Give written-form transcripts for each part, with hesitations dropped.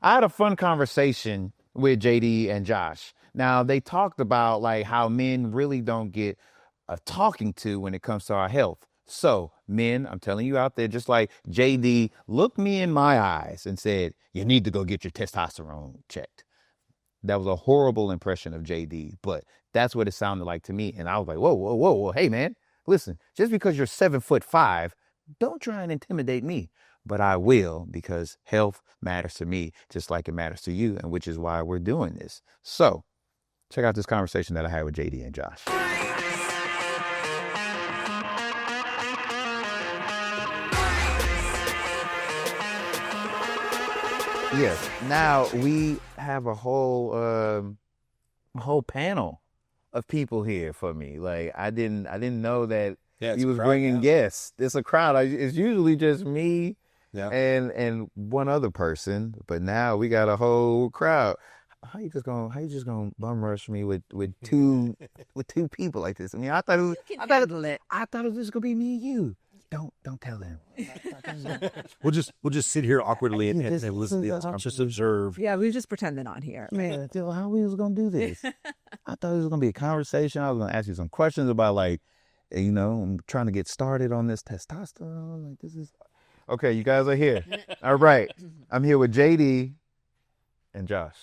I had a fun conversation with JD and Josh. Now, they talked about like how men really don't get a talking to when it comes to our health. So, men, I'm telling you out there, just like JD looked me in my eyes and said, you need to go get your testosterone checked. That was a horrible impression of JD, but that's what it sounded like to me. And I was like, whoa, whoa, whoa, whoa. Hey, man, listen, just because you're 7'5", don't try and intimidate me. But I will, because health matters to me just like it matters to you, and which is why we're doing this. So check out this conversation that I had with JD and Josh. Yes. Now we have a whole panel of people here for me. Like I didn't know that he was bringing guests. It's a crowd. It's usually just me and one other person, but now we got a whole crowd. How you just gonna bum rush me with two people like this? I mean, I thought it was just gonna be me and you. Don't tell them. We'll just sit here awkwardly and listen. Just observe. Yeah, we just pretend they're not here. Man, how we was gonna do this? I thought it was gonna be a conversation. I was gonna ask you some questions about like, I'm trying to get started on this testosterone. Like this is okay. You guys are here. All right. I'm here with JD and Josh.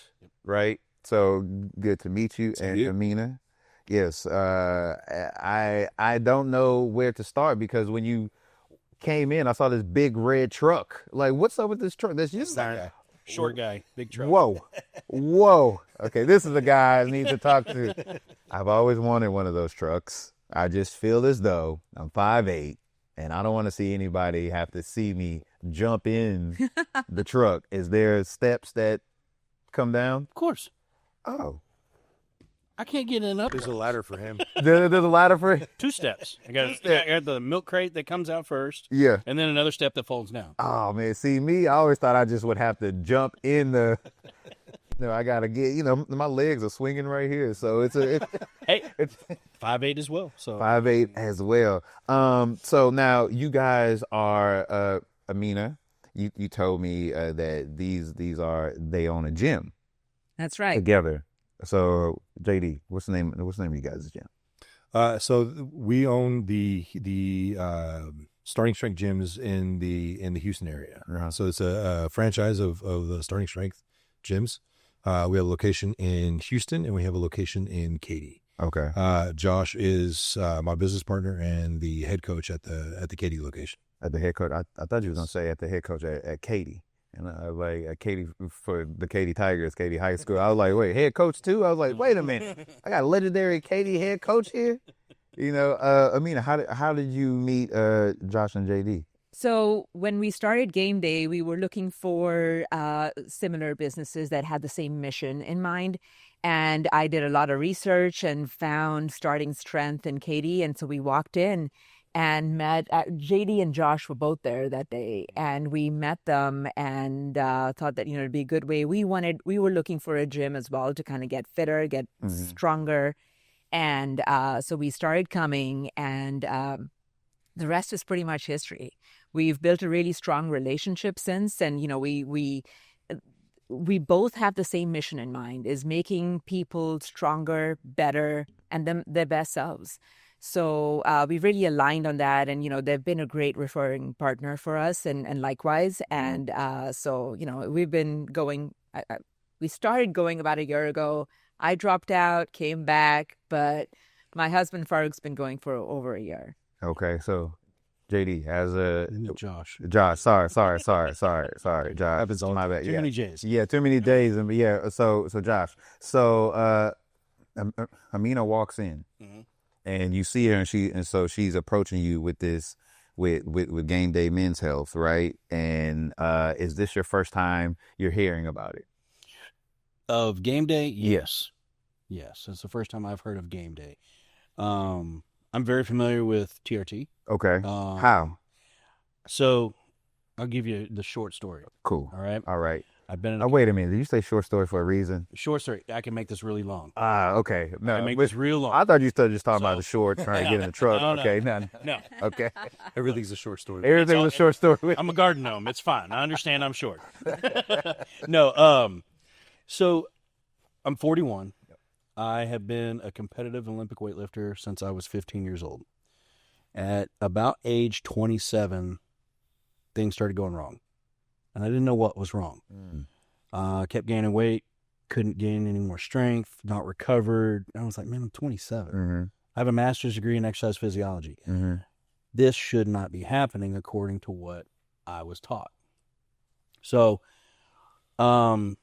Right. So good to meet you. And Amena. Yes. I don't know where to start because when you came in, I saw this big red truck. Like, what's up with this truck? That's just short guy, big truck. Whoa. Okay, this is the guy I need to talk to. I've always wanted one of those trucks. I just feel as though I'm 5'8", and I don't want to see anybody have to see me jump in the truck. Is there steps that come down? Of course. Oh. I can't get in up. There's a ladder for him. There's a ladder for him? 2 steps. I got the milk crate that comes out first. Yeah. And then another step that folds down. Oh, man. See, me, I always thought I just would have to jump in the... I got to get, my legs are swinging right here. So it's hey, it's 5'8" as well. So 5'8" as well. So now you guys are, Amena, you told me that they own a gym. That's right. Together. So JD, what's the name of you guys' gym? So we own the Starting Strength gyms in the Houston area. Uh-huh. So it's a franchise of the Starting Strength gyms. We have a location in Houston and we have a location in Katy. Okay. Josh is my business partner and the head coach at the Katy location. At the head coach, I thought you was gonna say at the head coach at Katy. And I was like, at Katy, for the Katy Tigers, Katy High School. I was like, wait, head coach too? I was like, wait a minute. I got a legendary Katy head coach here? Amena, how did you meet Josh and JD? So when we started Game Day, we were looking for similar businesses that had the same mission in mind. And I did a lot of research and found Starting Strength in Katy. And so we walked in and met JD and Josh were both there that day, and we met them and thought that it'd be a good way. We were looking for a gym as well to kind of get fitter, get stronger, and so we started coming, and the rest is pretty much history. We've built a really strong relationship since, and we both have the same mission in mind: is making people stronger, better, and them their best selves. So we really aligned on that, and they've been a great referring partner for us, and likewise. And so we've been going. We started going about a year ago. I dropped out, came back, but my husband Farouk's been going for over a year. Okay, so JD as a Josh. Sorry, Josh. Happens all my bad. Too many J's. Yeah, too many days, and yeah. So Josh. So Amena walks in. Mm-hmm. And you see her, and so she's approaching you with this, with Game Day Men's Health, right? And is this your first time you're hearing about it? Of Game Day, yes, it's the first time I've heard of Game Day. I'm very familiar with TRT. Okay. How? So I'll give you the short story. Cool. All right. All right. I've been in Oh, wait a minute. Did you say short story for a reason? short story. I can make this really long. Okay. I No, can make this real long. I thought you started just talking about the short, trying to get in the truck. No, no. Okay, no. No, Okay. Everything's a short story. Everything was a short story. I'm a garden gnome. It's fine. I understand I'm short. No, so I'm 41. I have been a competitive Olympic weightlifter since I was 15 years old. At about age 27, things started going wrong. And I didn't know what was wrong. Kept gaining weight, couldn't gain any more strength, not recovered. I was like, man, I'm 27. Mm-hmm. I have a master's degree in exercise physiology. Mm-hmm. This should not be happening according to what I was taught. So, long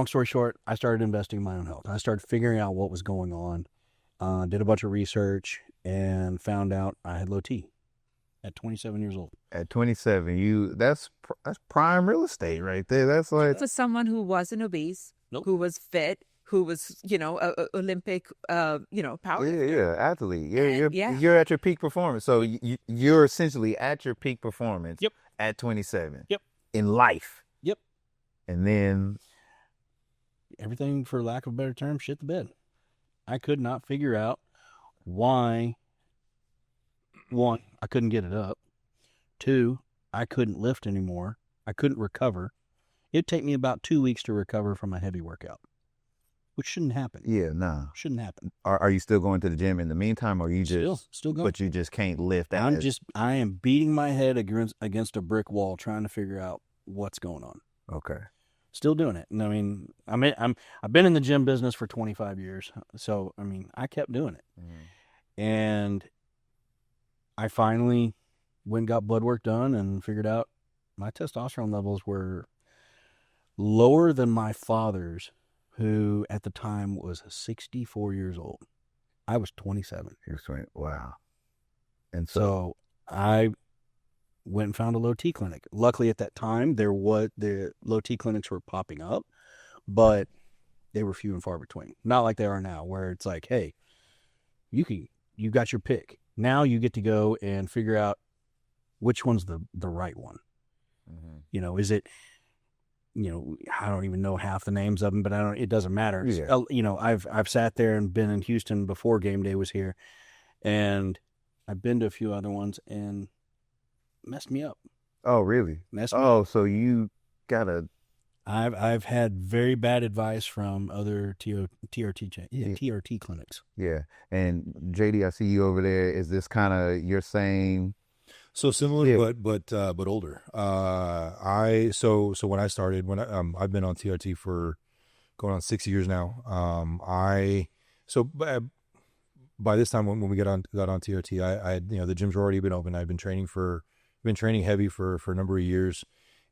story short, I started investing in my own health. I started figuring out what was going on, did a bunch of research, and found out I had low T at 27 years old. At 27, that's prime real estate right there. That's like For someone who wasn't obese, Nope. who was fit, who was, a Olympic, power. yeah, athlete. Yeah. You're at your peak performance. So you're essentially at your peak performance. Yep. At 27. Yep. In life. Yep. And then Everything, for lack of a better term, shit the bed. I could not figure out why. One, I couldn't get it up. Two, I couldn't lift anymore. I couldn't recover. It'd take me about 2 weeks to recover from a heavy workout, which shouldn't happen. yeah, nah. Shouldn't happen. Are you still going to the gym in the meantime, or you just Still going. but you just can't lift? I am beating my head against a brick wall trying to figure out what's going on. Okay. Still doing it. And I mean, I've been in the gym business for 25 years. So, I mean, I kept doing it. Mm-hmm. And I finally went and got blood work done and figured out my testosterone levels were lower than my father's, who at the time was 64 years old. I was 27. He was 20. Wow. And So I went and found a low T clinic. Luckily at that time, the low T clinics were popping up, but they were few and far between. Not like they are now, where it's like, hey, you got your pick. Now you get to go and figure out which one's the right one. mm-hmm. Is it, I don't even know half the names of them, but it doesn't matter. Yeah. I've sat there and been in Houston before Game Day was here, and I've been to a few other ones and messed me up. Oh, really? Messed me up. Oh, so you gotta. I've had very bad advice from other TRT clinics. Yeah. And JD, I see you over there. Is this kind of your same? So similar, Yeah. but older. So when I started, I've been on TRT for going on 6 years now. By this time when we got on TRT, I had, the gyms were already been open. I'd been training heavy for a number of years,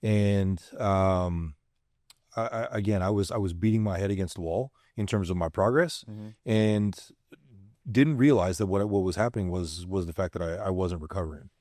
and I was beating my head against the wall in terms of my progress, and didn't realize that what was happening was the fact that I wasn't recovering.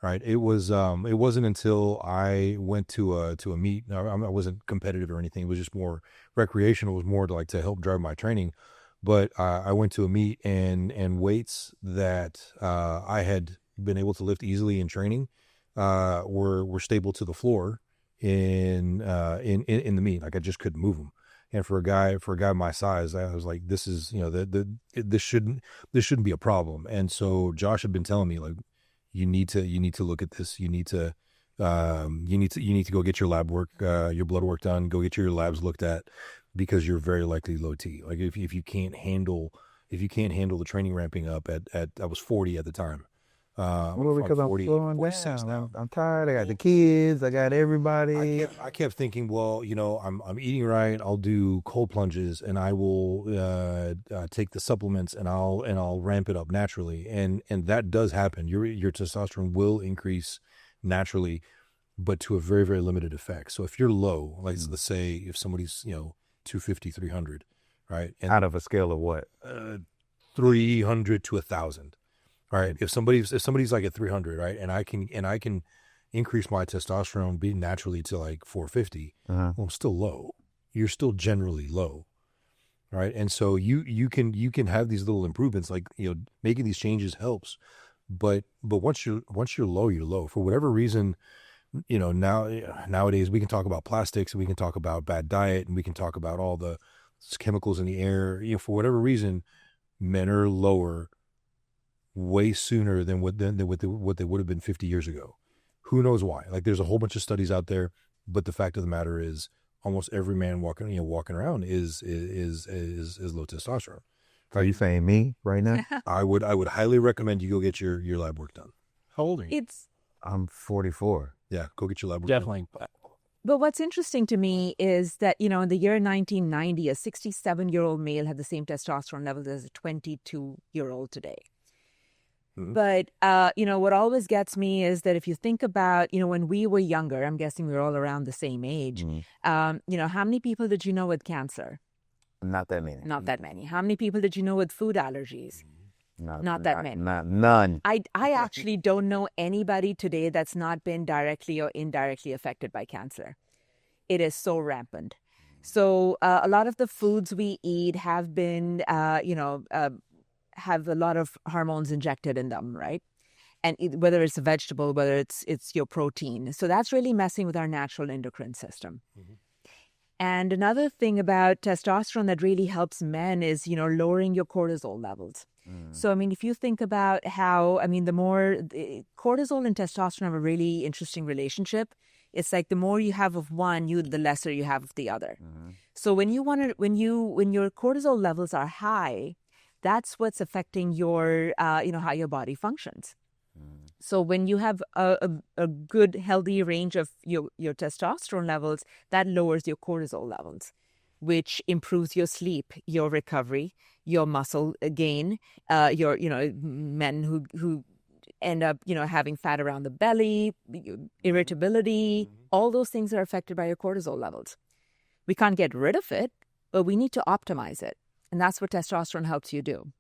Right. It wasn't until I went to a meet. I wasn't competitive or anything. It was just more recreational. It was more to help drive my training. But I went to a meet and weights that I had been able to lift easily in training were stable to the floor in the meet. Like I just couldn't move them. And for a guy my size, I was like, this is this shouldn't be a problem. And so Josh had been telling me, like, you need to look at this. You need to go get your lab work, your blood work done. Go get your labs looked at, because you're very likely low T. Like if you can't handle the training ramping up at I was 40 at the time. Well, because I'm 40, slowing 46 down. now. I'm tired. I got the kids. I got everybody. I kept thinking, well, I'm eating right. I'll do cold plunges, and I will take the supplements, and I'll ramp it up naturally, and that does happen. Your testosterone will increase naturally, but to a very, very limited effect. So if you're low, like let's say if somebody's 250, 300, right, and Out of a scale of what? 300 to 1,000. All right. If somebody's like at 300, right, and I can increase my testosterone be naturally to like 450, well, I'm still low. You're still generally low, right? And so you can have these little improvements, like making these changes helps, but once you're low, you're low. For whatever reason, nowadays we can talk about plastics, and we can talk about bad diet, and we can talk about all the chemicals in the air. For whatever reason, men are lower way sooner than what they would have been 50 years ago. Who knows why? Like, there's a whole bunch of studies out there, but the fact of the matter is, almost every man walking around is low testosterone. Are you saying me right now? I would highly recommend you go get your lab work done. How old are you? I'm 44. Yeah, go get your lab work Definitely. done. But what's interesting to me is that, in the year 1990, a 67-year-old male had the same testosterone levels as a 22-year-old today. Mm-hmm. But, what always gets me is that if you think about, when we were younger, I'm guessing we were all around the same age, how many people did you know with cancer? Not that many. Not that many. How many people did you know with food allergies? Not that many. None. I actually don't know anybody today that's not been directly or indirectly affected by cancer. It is so rampant. So a lot of the foods we eat have been, have a lot of hormones injected in them, right? And whether it's a vegetable, whether it's your protein. So that's really messing with our natural endocrine system. Mm-hmm. And another thing about testosterone that really helps men is, lowering your cortisol levels. So, if you think about how, the more cortisol and testosterone have a really interesting relationship. It's like the more you have of one, the lesser you have of the other. Mm-hmm. So when your cortisol levels are high, that's what's affecting your, how your body functions. Mm. So when you have a good, healthy range of your testosterone levels, that lowers your cortisol levels, which improves your sleep, your recovery, your muscle gain, your, men who end up, having fat around the belly, irritability, all those things are affected by your cortisol levels. We can't get rid of it, but we need to optimize it. And that's what testosterone helps you do.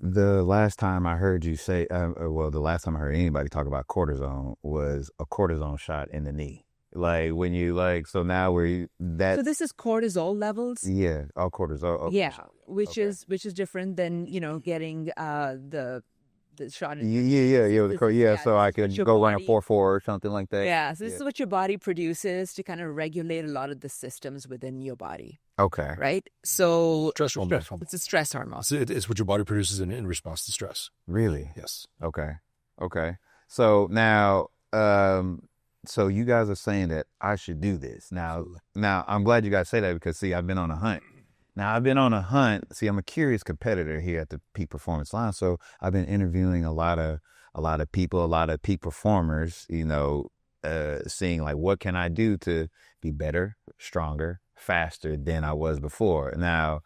The last time I heard you say, the last time I heard anybody talk about cortisone was a cortisone shot in the knee. Like when you so now So this is cortisol levels. Yeah, all cortisol. Okay. Yeah, which is different than getting the shot. So I could go run a 4-4 or something like that. Yeah, so this is what your body produces to kind of regulate a lot of the systems within your body. Okay. Right? So stress hormone. It's a stress hormone. It's what your body produces in response to stress. Really? Yes. Okay. So now, so you guys are saying that I should do this. Now I'm glad you guys say that because, see, I've been on a hunt. See, I'm a curious competitor here at the Peak Performance Line. So I've been interviewing a lot of people, a lot of peak performers, seeing like, what can I do to be better, stronger, faster than I was before. Now,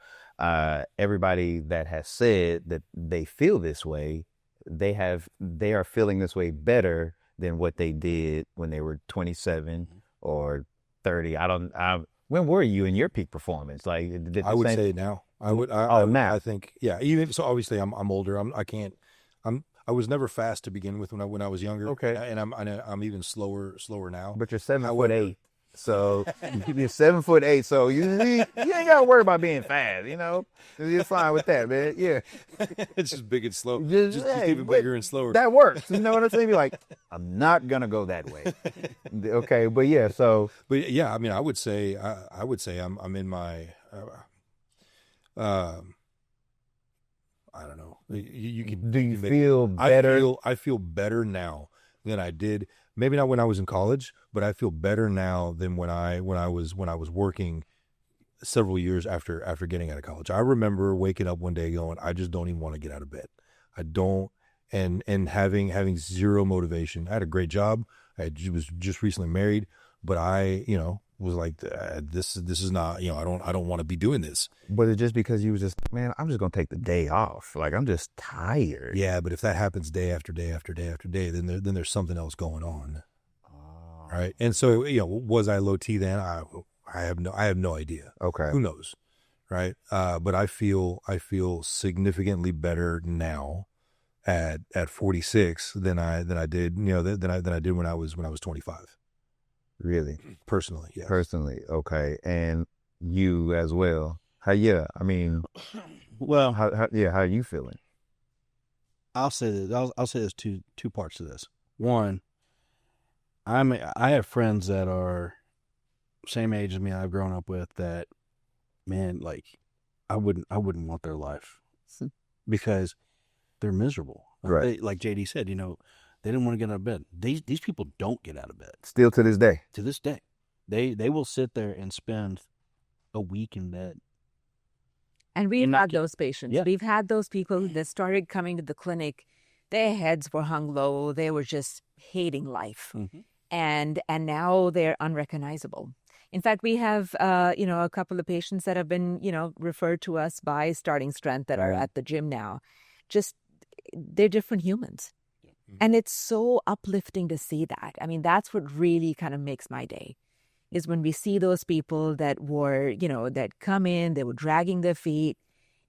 everybody that has said that they feel this way, they are feeling this way better than what they did when they were 27 or 30. When were you in your peak performance? Like, I would say now. Now. I think, yeah. Even so, obviously, I'm older. I was never fast to begin with when I was younger. Okay. And I'm even slower now. But you're 7'8". So you're 7'8". So you ain't got to worry about being fast. You're fine with that, man. Yeah. It's just big and slow. Just even bigger and slower. That works. You know what I'm saying? You're like, I'm not gonna go that way. Okay, but yeah. So, but yeah, I would say I'm in my. I don't know. Do you feel better? I feel better now than I did. Maybe not when I was in college, but I feel better now than when I was working several years after getting out of college. I remember waking up one day going, I just don't even want to get out of bed. I don't, and having zero motivation. I had a great job. I was just recently married, but I, was like, this is not, I don't want to be doing this. But it's just because you was just, man, I'm just going to take the day off. Like, I'm just tired. Yeah, but if that happens day after day after day after day, then there's something else going on. Oh. Right? And so, was I low T then? I have no idea. Okay. Who knows? Right? But I feel significantly better now at 46 than I did, than I did when I was 25. Really? Personally, yeah. Personally, okay. And you as well. Well, how are you feeling? I'll say this. I'll say there's two parts to this. One, I have friends that are same age as me. I've grown up with that. Man, like I wouldn't want their life because they're miserable. Right. Like JD said, they didn't want to get out of bed. These people don't get out of bed. Still to this day. To this day, they will sit there and spend a week in bed. And we've had those patients. Yeah. We've had those people that started coming to the clinic. Their heads were hung low. They were just hating life. Mm-hmm. And now they're unrecognizable. In fact, we have, a couple of patients that have been, referred to us by Starting Strength that are at the gym now. Just, they're different humans. Mm-hmm. And it's so uplifting to see that. I mean, that's what really kind of makes my day, is when we see those people that were, that come in, they were dragging their feet,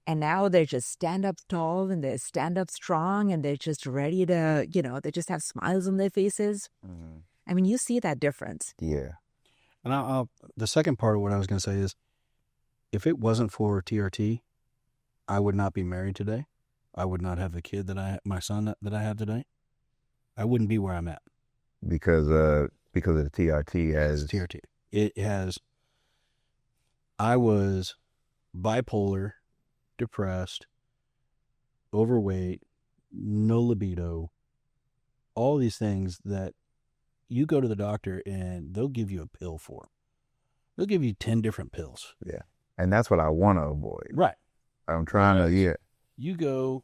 and now they're just stand up tall and they stand up strong and they're just ready to, they just have smiles on their faces. Mm-hmm. I mean, you see that difference. Yeah. And the second part of what I was going to say is, if it wasn't for TRT, I would not be married today. I would not have the kid my son that I have today. I wouldn't be where I'm at. Because of the TRT has... TRT. It has... I was bipolar, depressed, overweight, no libido, all these things that you go to the doctor and they'll give you a pill for. They'll give you 10 different pills. Yeah. And that's what I want to avoid. Right. I'm trying to, You go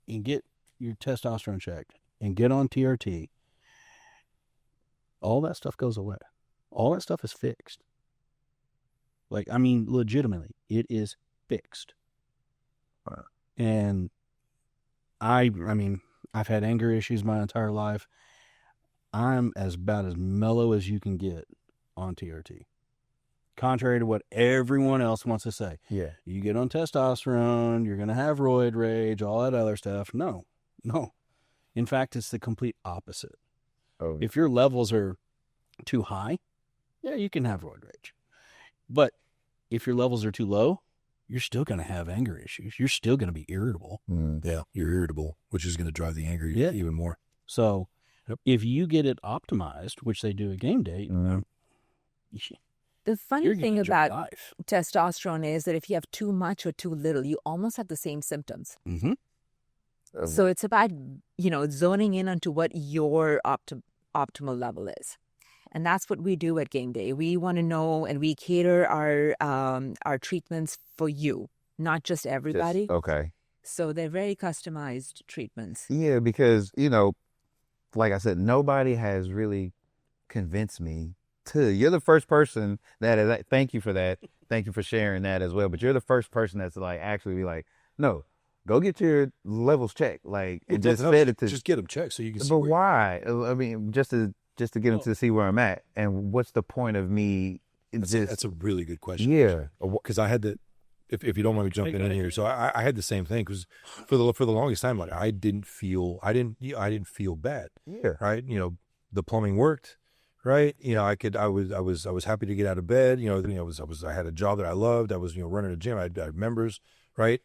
and get your testosterone checked and get on TRT. All that stuff goes away. All that stuff is fixed. Like, I mean, legitimately, it is fixed. Wow. And I mean, I've had anger issues my entire life. I'm about as mellow as you can get on TRT. Contrary to what everyone else wants to say. Yeah. You get on testosterone, you're going to have roid rage, all that other stuff. No. In fact, it's the complete opposite. Oh. If your levels are too high, yeah, you can have roid rage. But if your levels are too low, you're still going to have anger issues. You're still going to be irritable. Mm. Yeah, you're irritable, which is going to drive the anger even more. So if you get it optimized, which they do at Gameday, the funny thing about testosterone is that if you have too much or too little, you almost have the same symptoms. Mm-hmm. So it's about, zoning in onto what your optimal level is. And that's what we do at Gameday. We want to know, and we cater our treatments for you, not just everybody. Okay. So they're very customized treatments. Yeah, because, like I said, nobody has really convinced me to. You're the first person thank you for that. Thank you for sharing that as well. But you're the first person that's like actually be like, no, go get your levels checked. Like, and just get them checked so you can see. But why? I mean, just to get them to see where I'm at. And what's the point of me? That's a really good question. Yeah. Because I had to, if you don't mind me jumping in here. So I had the same thing because for the longest time, like I didn't feel bad. Yeah. Right. The plumbing worked. Right. I was happy to get out of bed. I had a job that I loved. I was, running a gym. I had members. Right.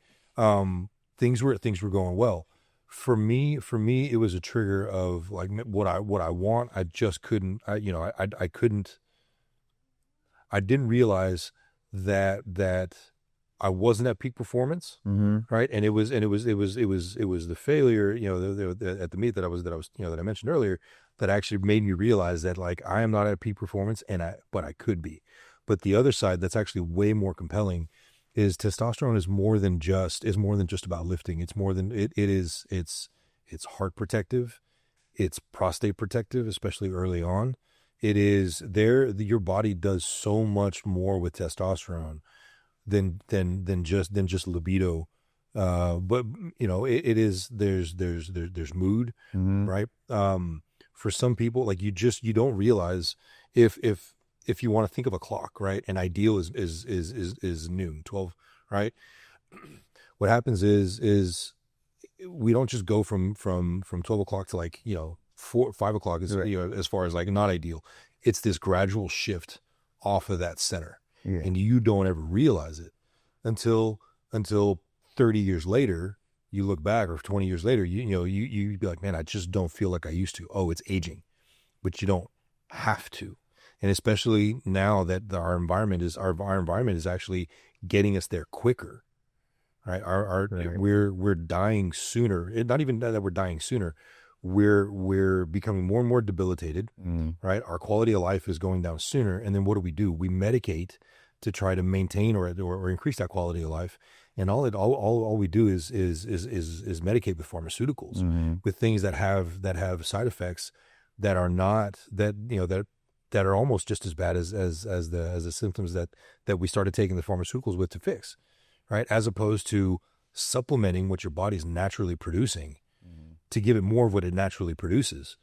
Things were going well. For me, it was a trigger of like what I want. I just couldn't. I didn't realize that I wasn't at peak performance, right? And it was the failure, at the meet that I mentioned earlier, that actually made me realize that like I am not at peak performance, but I could be. But the other side that's actually way more compelling is testosterone is more than just about lifting. It's more than it's heart protective, it's prostate protective, especially early on. It is your body does so much more with testosterone than just libido. But it is there's mood, right? For some people, like you don't realize if you want to think of a clock, right? An ideal is noon, 12, right? What happens is we don't just go from 12 o'clock to like 4, 5 o'clock is as far as like not ideal. It's this gradual shift off of that center, and you don't ever realize it until 30 years later. You look back, or 20 years later, you be like, man, I just don't feel like I used to. Oh, it's aging. but you don't have to. And especially now that our environment is actually getting us there quicker, right? Right. We're dying sooner. Not even that we're dying sooner. We're becoming more and more debilitated, right? Our quality of life is going down sooner. And then what do? We medicate to try to maintain or increase that quality of life. And all we do is medicate with pharmaceuticals, with things that have side effects that are not that are almost just as bad as the symptoms that we started taking the pharmaceuticals with to fix, right? As opposed to supplementing what your body's naturally producing to give it more of what it naturally produces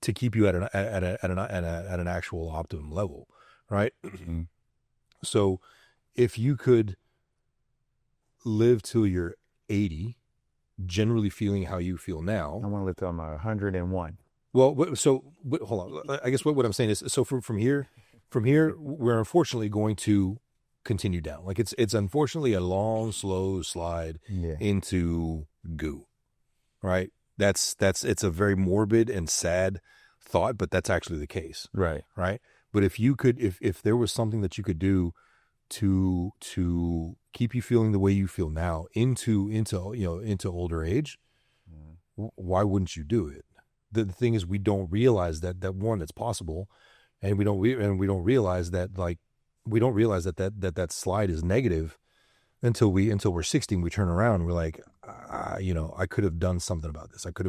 to keep you at an actual optimum level, right? So if you could live till you're 80, generally feeling how you feel now. I want to live till I'm 101. Well, hold on. I guess what I'm saying is, so from here, we're unfortunately going to continue down. Like it's unfortunately a long, slow slide into goo, right? It's a very morbid and sad thought, but that's actually the case. Right. Right. But if you could, if there was something that you could do to keep you feeling the way you feel now into older age, why wouldn't you do it? The thing is, we don't realize that one, it's possible, and we don't realize that that slide is negative until we're 60 and we turn around and we're like, I could have done something about this. I could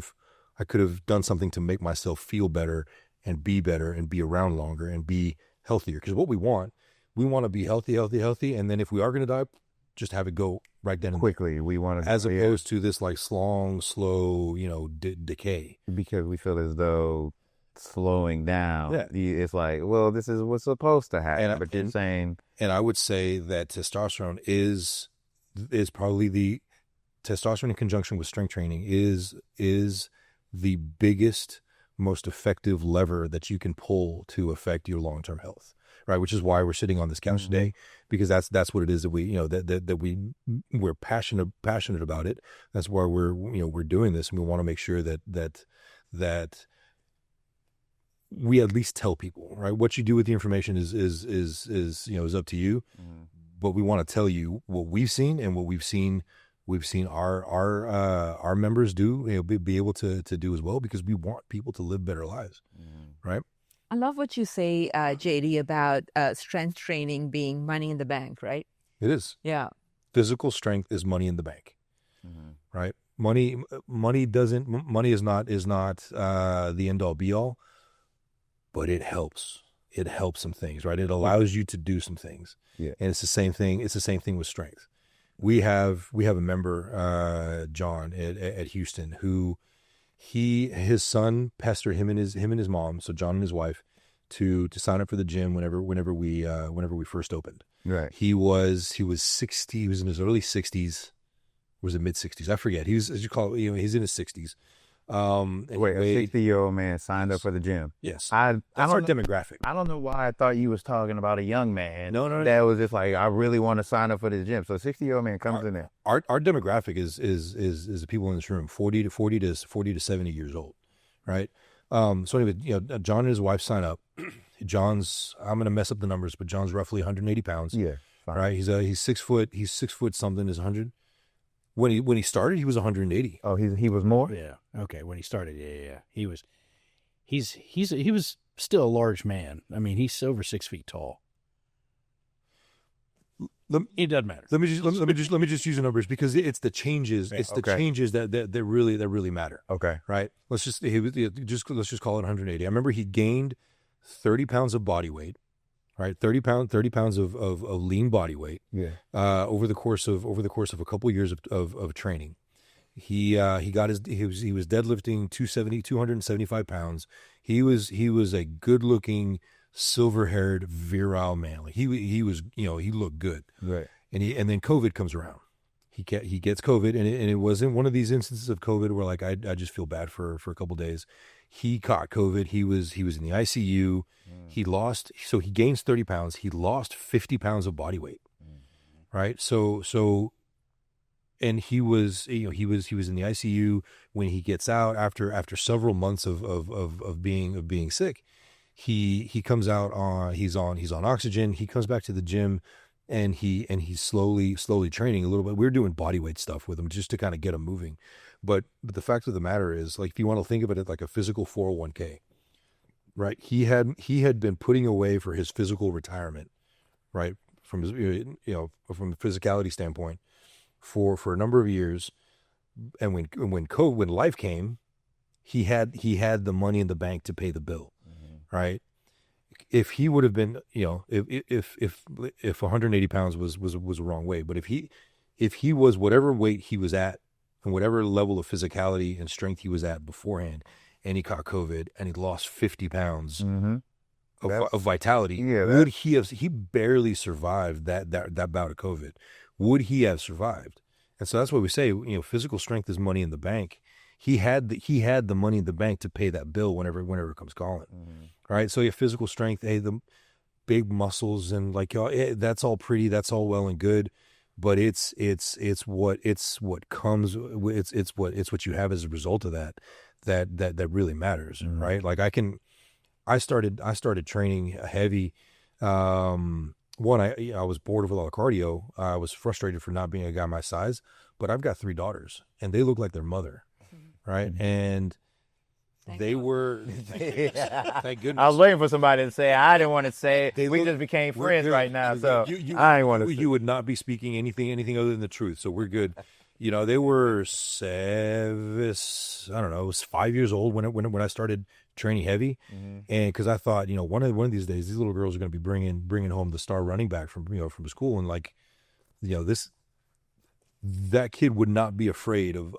have done something to make myself feel better and be around longer and be healthier. Because what we want to be healthy, and then if we are going to die, just have it go right then and quickly. We want to, as opposed to this like long, slow, decay. Because we feel as though slowing down, it's like, well, this is what's supposed to happen. But you're saying, and I would say that testosterone is probably the testosterone in conjunction with strength training is the biggest, most effective lever that you can pull to affect your long-term health. Right, which is why we're sitting on this couch today, because that's what it is that we we're passionate about it. That's why we're doing this, and we want to make sure that we at least tell people, right? What you do with the information is up to you, but we want to tell you what we've seen and what we've seen our members do, be able to do as well, because we want people to live better lives, right? I love what you say, JD, about strength training being money in the bank, right? It is. Yeah. Physical strength is money in the bank, right? Money is not the end all be all, but it helps. It helps some things, right? It allows you to do some things. Yeah. And it's the same thing. It's the same thing with strength. We have a member, John at Houston, who his son pestered him and his mom, so John and his wife, to sign up for the gym whenever we first opened. Right. He was 60. He was in his early 60s. Was it mid 60s? I forget. He was, as you call it, he's in his 60s. Wait, a 60-year-old man signed up for the gym. Yes. That's our demographic. I don't know why I thought you was talking about a young man. No. That was just like, I really want to sign up for this gym. So a 60-year-old man comes in there. Our demographic is the people in this room, 40 to 70 years old, right? So anyway, John and his wife sign up. John's, I'm going to mess up the numbers, but John's roughly 180 pounds. Yeah. Fine. Right. He's 6 foot. He's 6 foot something. Is 100. When he started, he was 180. Oh, he was more? Yeah. Okay. When he started, yeah. He was still a large man. I mean, he's over 6 feet tall. It doesn't matter. Let me just use the numbers, because it's the changes. It's the changes that really matter. Okay. Right. Let's just call it 180. I remember he gained 30 pounds of body weight. Right, 30 pounds of lean body weight. Yeah. Over the course of a couple of years of training, he was deadlifting 275 pounds. He was a good looking, silver haired, virile man. Like he was, he looked good. Right. And then COVID comes around. He gets COVID, and it wasn't one of these instances of COVID where like I just feel bad for a couple of days. He caught COVID. He was in the ICU. So he gains 30 pounds. He lost 50 pounds of body weight. Right. So and he was in the ICU. When he gets out after several months of being sick, he comes out on he's on oxygen. He comes back to the gym, and he's slowly training a little bit. We're doing body weight stuff with him just to kind of get him moving. But the fact of the matter is, like, if you want to think of it like a physical 401k, right? He had been putting away for his physical retirement, right? From his, from a physicality standpoint, for a number of years. And when life came, he had the money in the bank to pay the bill, right? If he would have been, if 180 pounds was the wrong weight, but if he was whatever weight he was at and whatever level of physicality and strength he was at beforehand, and he caught COVID and he lost 50 pounds of vitality, would he barely survived that bout of COVID? Would he have survived? And so that's why we say, physical strength is money in the bank. He had the money in the bank to pay that bill whenever it comes calling. Right? So you have physical strength, the big muscles, and that's all pretty, that's all well and good, but it's what you have as a result of that really matters, right? Like I started training heavy. One, I was bored with all the cardio. I was frustrated for not being a guy my size, but I've got 3 daughters and they look like their mother, right? And they were, thank goodness. I was waiting for somebody to say it. I didn't want to say it. We just became friends right now, so I didn't want to. You would not be speaking anything other than the truth, so we're good. They were it was 5 years old when I started training heavy, and because I thought, one of these days these little girls are going to be bringing home the star running back from school, and that kid would not be afraid of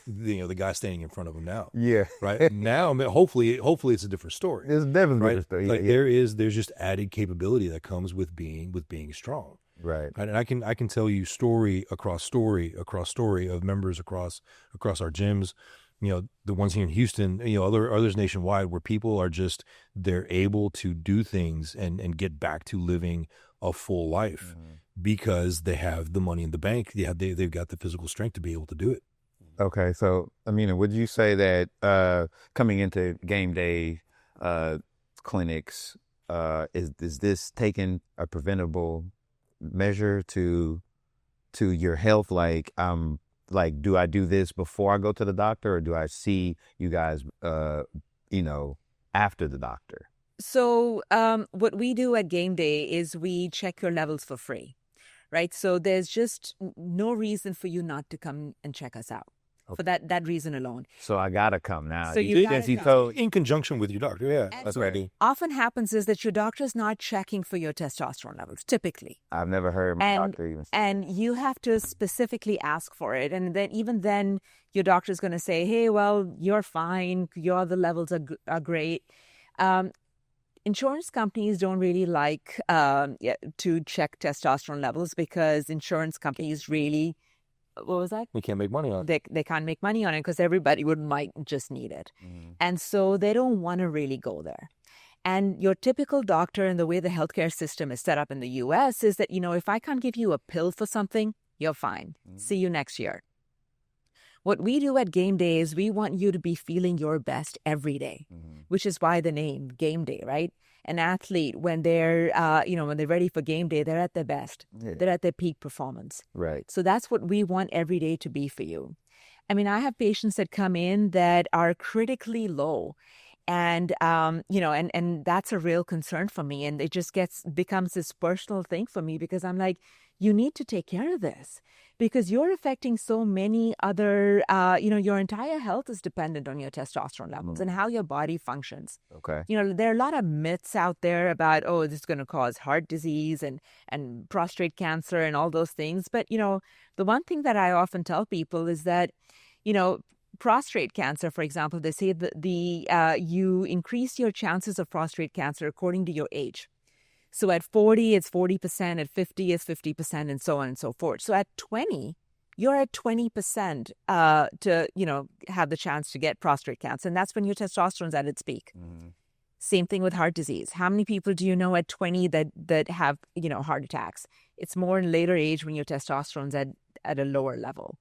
the guy standing in front of him now. Yeah. Right now, I mean, hopefully it's a different story. It's definitely right? a different story. Like there's just added capability that comes with being strong. Right. And I can tell you story across story of members across our gyms, the ones here in Houston, others nationwide, where people are they're able to do things and get back to living a full life because they have the money in the bank. They've got the physical strength to be able to do it. Okay. So, Amena, would you say that coming into game day clinics, is this taking a preventable measure to your health? Like, do I do this before I go to the doctor, or do I see you guys, after the doctor? So what we do at Gameday is we check your levels for free, right? So there's just no reason for you not to come and check us out. For that reason alone. So I gotta come now. So you gotta come. In conjunction with your doctor, yeah. And That's ready. Often happens is that your doctor's not checking for your testosterone levels, typically. I've never heard my doctor even say. And you have to specifically ask for it. And then even then, your doctor's going to say, hey, well, you're fine. The levels are great. Insurance companies don't really like to check testosterone levels because insurance companies really... What was that? We can't make money on it. They can't make money on it because everybody might just need it. And so they don't want to really go there. And your typical doctor, and the way the healthcare system is set up in the U.S. is that, if I can't give you a pill for something, you're fine. See you next year. What we do at Gameday is we want you to be feeling your best every day, which is why the name Gameday, right? An athlete, when they're, when they're ready for game day, they're at their best. Yeah. They're at their peak performance. Right. So that's what we want every day to be for you. I mean, I have patients that come in that are critically low, and and that's a real concern for me. And it just becomes this personal thing for me because I'm like, you need to take care of this because you're affecting so many other, your entire health is dependent on your testosterone levels and how your body functions. Okay. There are a lot of myths out there about, this is going to cause heart disease and prostate cancer and all those things. But, the one thing that I often tell people is that, prostate cancer, for example, they say that you increase your chances of prostate cancer according to your age. So at 40, it's 40%, at 50, it's 50%, and so on and so forth. So at 20, you're at 20% to, have the chance to get prostate cancer. And that's when your testosterone's at its peak. Same thing with heart disease. How many people do you know at 20 that have, heart attacks? It's more in later age when your testosterone's at a lower level.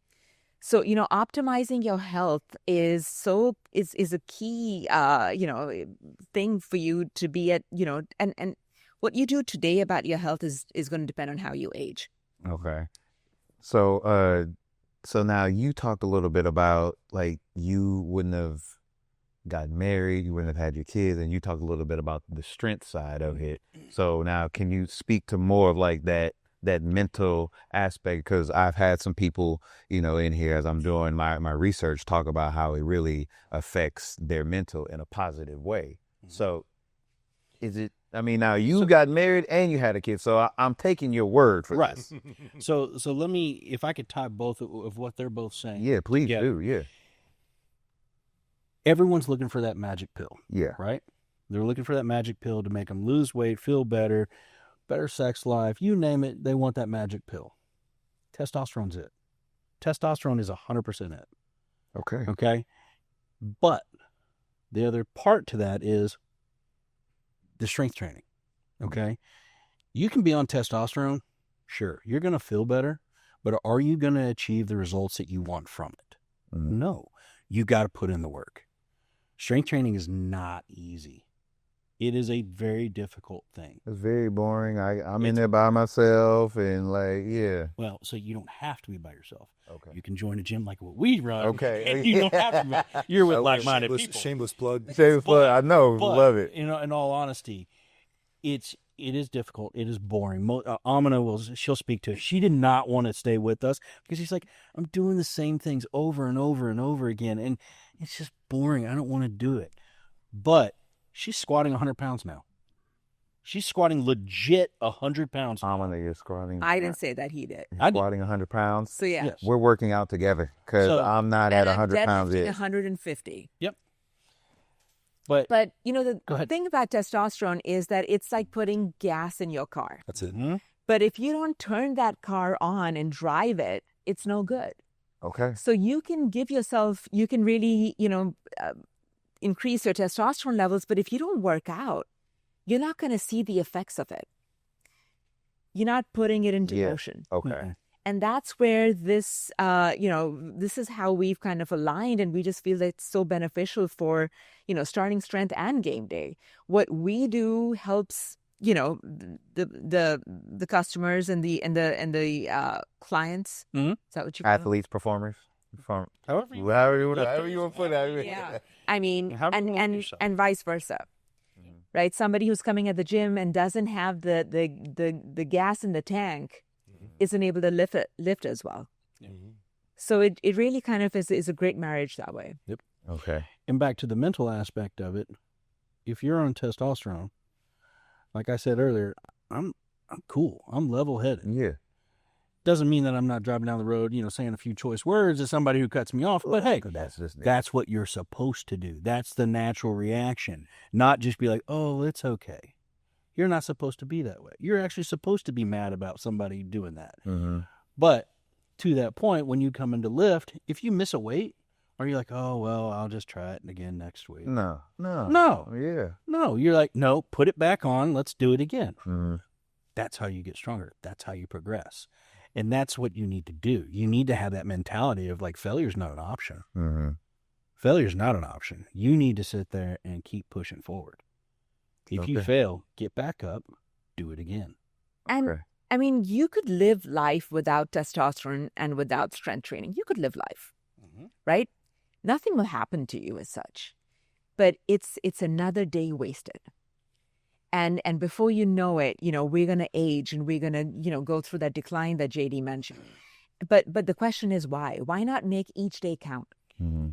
So, optimizing your health is a key, thing for you to be at, and what you do today about your health is going to depend on how you age. Okay. So, so now you talked a little bit about like you wouldn't have gotten married, you wouldn't have had your kids, and you talked a little bit about the strength side of it. So now can you speak to more of like that mental aspect? Because I've had some people, in here as I'm doing my research talk about how it really affects their mental in a positive way. So is it, now you got married and you had a kid, so I'm taking your word for Right. this. So let me, if I could tie both of what they're both saying. Yeah, please together. do. Yeah. Everyone's looking for that magic pill. Yeah. Right? They're looking for that magic pill to make them lose weight, feel better sex life, you name it, they want that magic pill. Testosterone's it. Testosterone is 100% it. Okay. Okay? But the other part to that is the strength training. Okay? You can be on testosterone, sure, you're going to feel better, but are you going to achieve the results that you want from it? Mm-hmm. No. You got to put in the work. Strength training is not easy. It is a very difficult thing. It's very boring. I'm in there by myself and yeah. Well, so you don't have to be by yourself. Okay. You can join a gym like what we run. Okay. And you don't have to be. You're with like-minded people. Shameless plug. I know. But, love it. In all honesty, it is difficult. It is boring. Amena she'll speak to it. She did not want to stay with us because she's like, I'm doing the same things over and over and over again, and it's just boring. I don't want to do it. But she's squatting 100 pounds now. She's squatting legit 100 pounds. Amena, you're squatting. I didn't say that he did. Squatting 100 pounds. So yeah, Yes. We're working out together because I'm not at 100 pounds yet. 150. Yep. But the Go ahead. thing about testosterone is that it's like putting gas in your car. That's it. Mhm. But if you don't turn that car on and drive it, it's no good. Okay. So you can really, increase your testosterone levels, but if you don't work out, you're not going to see the effects of it. You're not putting it into motion. Okay. Mhm. And that's where this, this is how we've kind of aligned, and we just feel that it's so beneficial for, starting strength and game day. What we do helps, the customers and the clients. Mhm. Is that what you call them? Athletes, performers. However you However you want to put it. Yeah. I mean, However you want yourself. and vice versa. Right? Somebody who's coming at the gym and doesn't have the gas in the tank isn't able to lift as well. So it really kind of is a great marriage that way. Yep. Okay. And back to the mental aspect of it, if you're on testosterone, like I said earlier, I'm cool. I'm level-headed. Yeah. Doesn't mean that I'm not driving down the road, saying a few choice words to somebody who cuts me off. But hey, that's what you're supposed to do. That's the natural reaction. Not just be like, oh, it's okay. You're not supposed to be that way. You're actually supposed to be mad about somebody doing that. Mm-hmm. But to that point, when you come into lift, if you miss a weight, are you like, oh, well, I'll just try it again next week? No. Yeah. No, you're like, no, put it back on. Let's do it again. Mm-hmm. That's how you get stronger. That's how you progress. And that's what you need to do. You need to have that mentality of like, failure's not an option. Mm-hmm. Failure's not an option. You need to sit there and keep pushing forward. If you fail, get back up, do it again. And Okay. I mean, you could live life without testosterone and without strength training. You could live life, right? Nothing will happen to you as such, but it's another day wasted. And before you know it, we're going to age and we're going to, go through that decline that JD mentioned. But the question is why? Why not make each day count? Mm-hmm.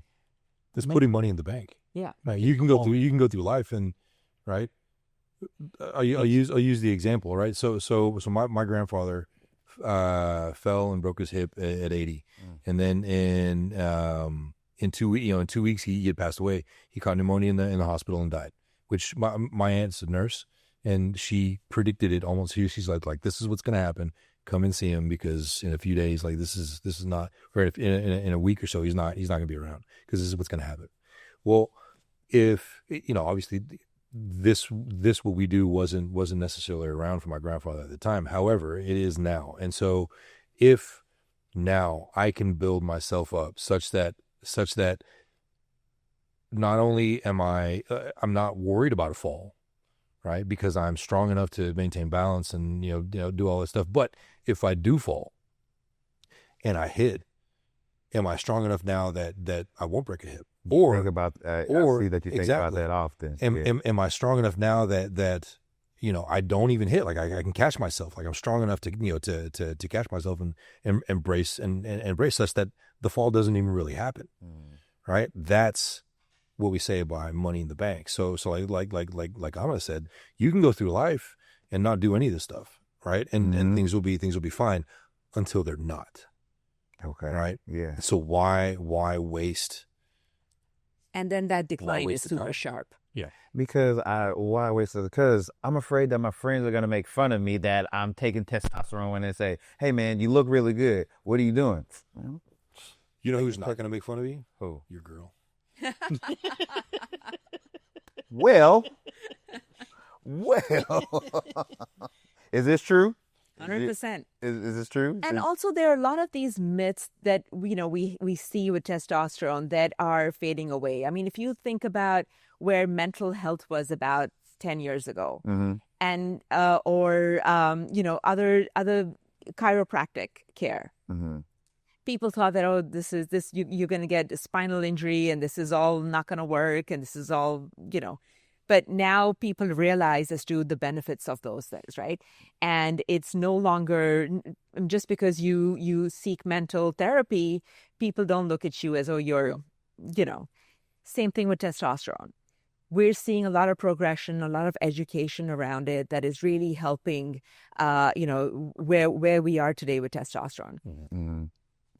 It's putting money in the bank. Yeah. Right? You can go through life and right. I'll use the example, right? So my grandfather fell and broke his hip at 80, and then in 2 weeks he had passed away. He caught pneumonia in the hospital and died. Which my aunt's a nurse, and she predicted it almost. She's like this is what's going to happen. Come and see him because in a few days, like this is not, or in a week or so, he's not going to be around because this is what's going to happen. Well, if obviously this what we do wasn't necessarily around for my grandfather at the time. However, it is now, and so if now I can build myself up such that not only am I'm not worried about a fall, right? Because I'm strong enough to maintain balance and, do all this stuff. But if I do fall and I hit, am I strong enough now that I won't break a hip? Or think about, I see that you think about that often. Am I strong enough now that I don't even hit? Like I can catch myself. Like I'm strong enough to to catch myself and brace and brace such that the fall doesn't even really happen, right? That's what we say by money in the bank. So like Amena said, you can go through life and not do any of this stuff, right? And things will be fine until they're not. Okay. Right. Yeah. So why waste? And then that decline is the super time? sharp. Yeah. Because because I'm afraid that my friends are going to make fun of me that I'm taking testosterone when they say, "Hey man, you look really good. What are you doing?" You know who's not going to make fun of you? Who? Your girl. Well, is this true? 100%. Is this true? And also there are a lot of these myths that we see with testosterone that are fading away. I mean, if you think about where mental health was about 10 years ago, and or other chiropractic care. People thought that you're going to get a spinal injury and this is all not going to work and this is all, but now people realize as to the benefits of those things, right? And it's no longer just because you seek mental therapy, people don't look at you as, oh, you're, same thing with testosterone. We're seeing a lot of progression, a lot of education around it that is really helping, where we are today with testosterone.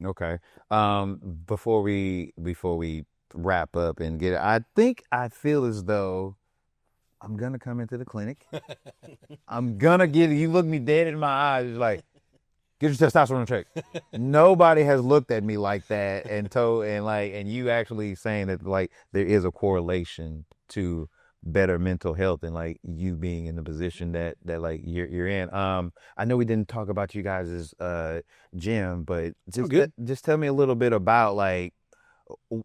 Okay. Before we wrap up and get it, I feel as though I'm gonna come into the clinic. I'm gonna you look me dead in my eyes, it's like, get your testosterone check. Nobody has looked at me like that and you actually saying that like there is a correlation to better mental health and like you being in the position that like you're in. I know we didn't talk about you guys' gym, but just tell me a little bit about like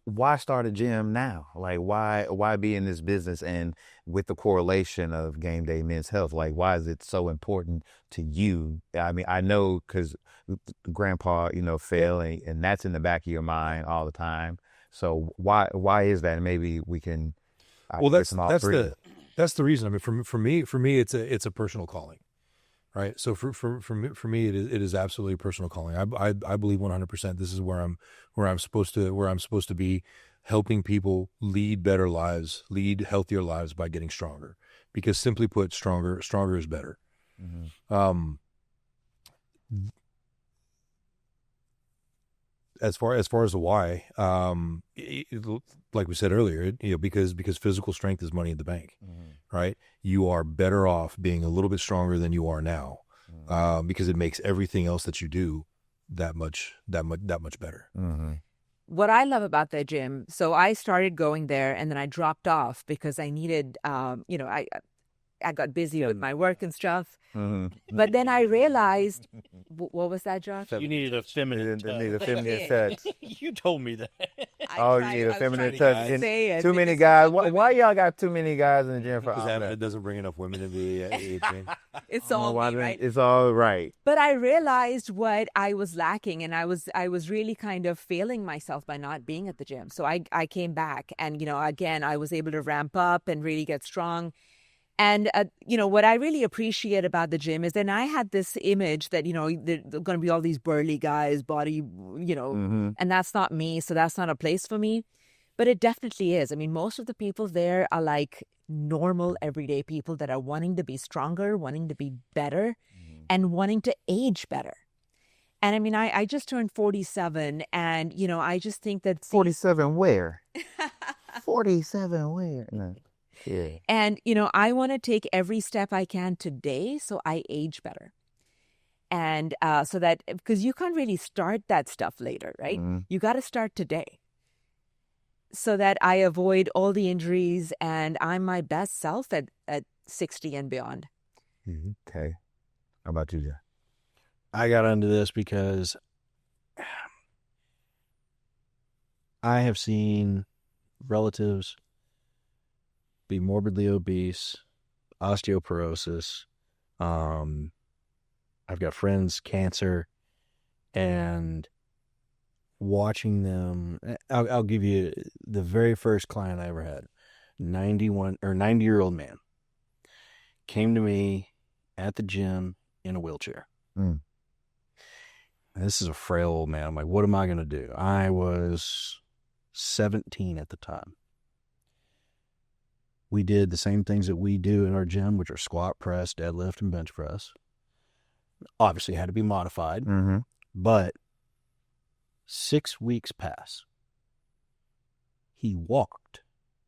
why start a gym now? Like why be in this business, and with the correlation of Gameday Men's Health, like why is it so important to you? I mean, I know because grandpa, fell and that's in the back of your mind all the time. So why is that? And maybe we can well, that's the reason. I mean, for me, it's a personal calling, right? So for me, it is absolutely a personal calling. I believe 100%. This is where I'm supposed to be, helping people lead better lives, lead healthier lives by getting stronger. Because simply put, stronger is better. As far as the why, like we said earlier, because physical strength is money in the bank, right? You are better off being a little bit stronger than you are now, because it makes everything else that you do that much better. What I love about that gym, so I started going there and then I dropped off because I needed, I got busy with my work and stuff. But then I realized, what was that, Josh? You needed a feminine touch. Need a feminine touch. You told me that. You need a feminine touch. Too many guys. Why y'all got too many guys in the gym for all that? It doesn't bring enough women in the gym. It's all me, right? It's all right. But I realized what I was lacking, and I was really kind of failing myself by not being at the gym. So I came back, and again I was able to ramp up and really get strong. And, what I really appreciate about the gym is then I had this image that, there are going to be all these burly guys, body, and that's not me. So that's not a place for me. But it definitely is. I mean, most of the people there are like normal, everyday people that are wanting to be stronger, wanting to be better, and wanting to age better. And I mean, I just turned 47 and, I just think that... 47 where? 47 where? No. Yeah. And, I want to take every step I can today so I age better. And so that, because you can't really start that stuff later, right? You got to start today so that I avoid all the injuries and I'm my best self at 60 and beyond. Okay. How about you, Jeff? I got into this because I have seen relatives be morbidly obese, osteoporosis. I've got friends, cancer, and watching them. I'll give you the very first client I ever had. 90-year-old man came to me at the gym in a wheelchair. Mm. This is a frail old man. I'm like, what am I going to do? I was 17 at the time. We did the same things that we do in our gym, which are squat, press, deadlift, and bench press. Obviously had to be modified, Mm-hmm. but 6 weeks pass. He walked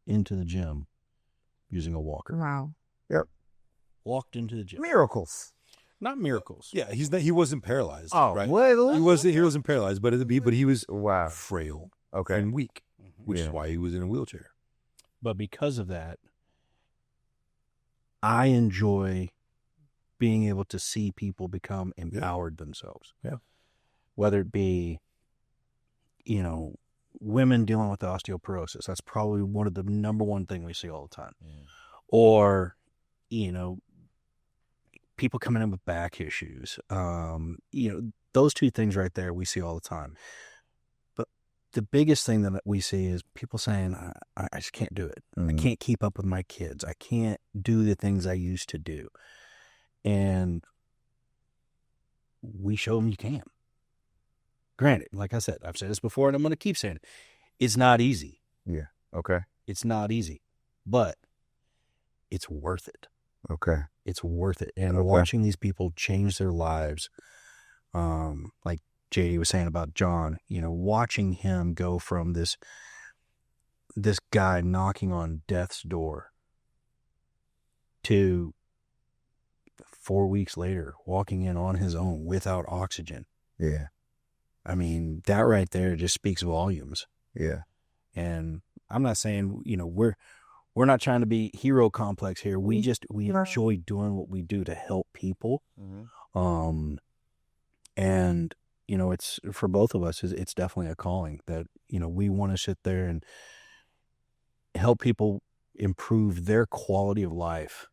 into the gym using a walker. Wow. Walked into the gym. Miracles. Not miracles. Yeah, he wasn't paralyzed. Oh, right? what? He wasn't paralyzed, but he was Wow. frail Okay. and weak, Mhm. which Yeah. is why he was in a wheelchair. But because of that, I enjoy being able to see people become empowered themselves. Yeah. Whether it be, women dealing with osteoporosis. That's probably one of the number one thing we see all the time. Mm. Or, people coming in with back issues. Those two things right there we see all the time. But the biggest thing that we see is people saying, I just can't do it. I can't keep up with my kids. I can't do the things I used to do. And we show them you can. Granted, like I said, I've said this before and I'm going to keep saying it. It's not easy. Okay. It's not easy, but it's worth it. Okay. It's worth it. And Okay. watching these people change their lives, like JD was saying about John, watching him go from this guy knocking on death's door to 4 weeks later walking in on his own without oxygen. Yeah. I mean, that right there just speaks volumes. Yeah. And I'm not saying, we're not trying to be hero complex here. We enjoy doing what we do to help people. Mm-hmm. And it's for both of us, it's definitely a calling that, we want to sit there and help people improve their quality of life,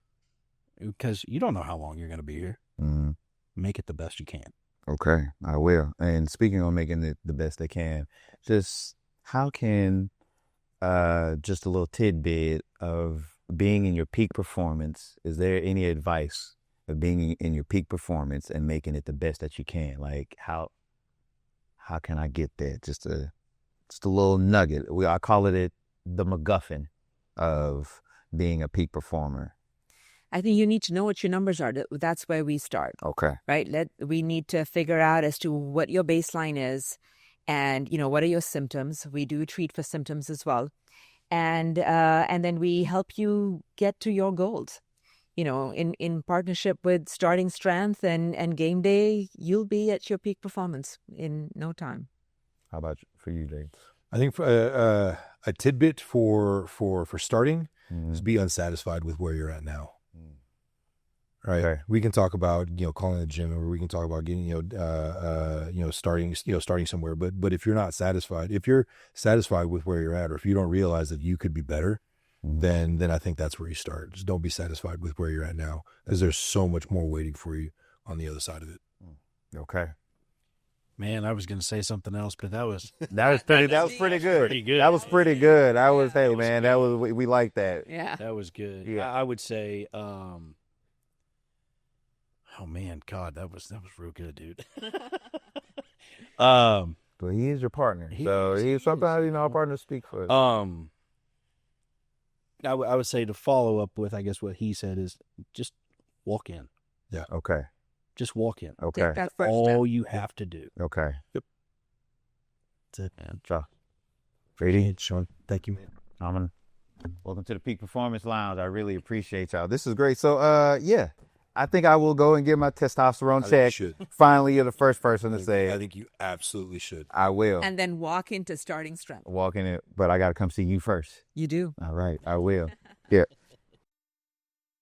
because you don't know how long you're going to be here. Mm-hmm. Make it the best you can. Okay, I will. And speaking of making it the best they can, just how can just a little tidbit of being in your peak performance, is there any advice of being in your peak performance and making it the best that you can? Like how can I get that? Just a little nugget. I call it the MacGuffin of being a peak performer. I think you need to know what your numbers are. That's where we start, Okay. right? We need to figure out as to what your baseline is, and what are your symptoms. We do treat for symptoms as well, and then we help you get to your goals. In partnership with Starting Strength and Gameday, you'll be at your peak performance in no time. How about for you, James? I think a tidbit for starting Mm-hmm. is be unsatisfied with where you're at now. Right. Okay. We can talk about, calling the gym, or we can talk about getting, starting somewhere. But if you're not satisfied, if you're satisfied with where you're at, or if you don't realize that you could be better, then I think that's where you start. Just don't be satisfied with where you're at now, because there's so much more waiting for you on the other side of it. Okay. Man, I was going to say something else, but that was pretty good. That was pretty good. That was pretty good. We like that. Yeah. that was good. Yeah. I would say, oh man, God, that was real good, dude. But he is your partner. He So is. sometimes, our partners speak for us. I would say, to follow up with, I guess, what he said is just walk in. Okay. Just walk in. Okay. Take that first All step. you have to do. Okay. Yep. That's it, man. So, Brady, Sean, thank you, man. Amena, welcome to the Peak Performance Lounge. I really appreciate y'all. This is great. So, I think I will go and get my testosterone I think check. you should. Finally, you're the first person to say I it. think you absolutely should. I will. And then walk into Starting Strength. Walk in it, but I got to come see you first. You do. All right, I will. Yeah.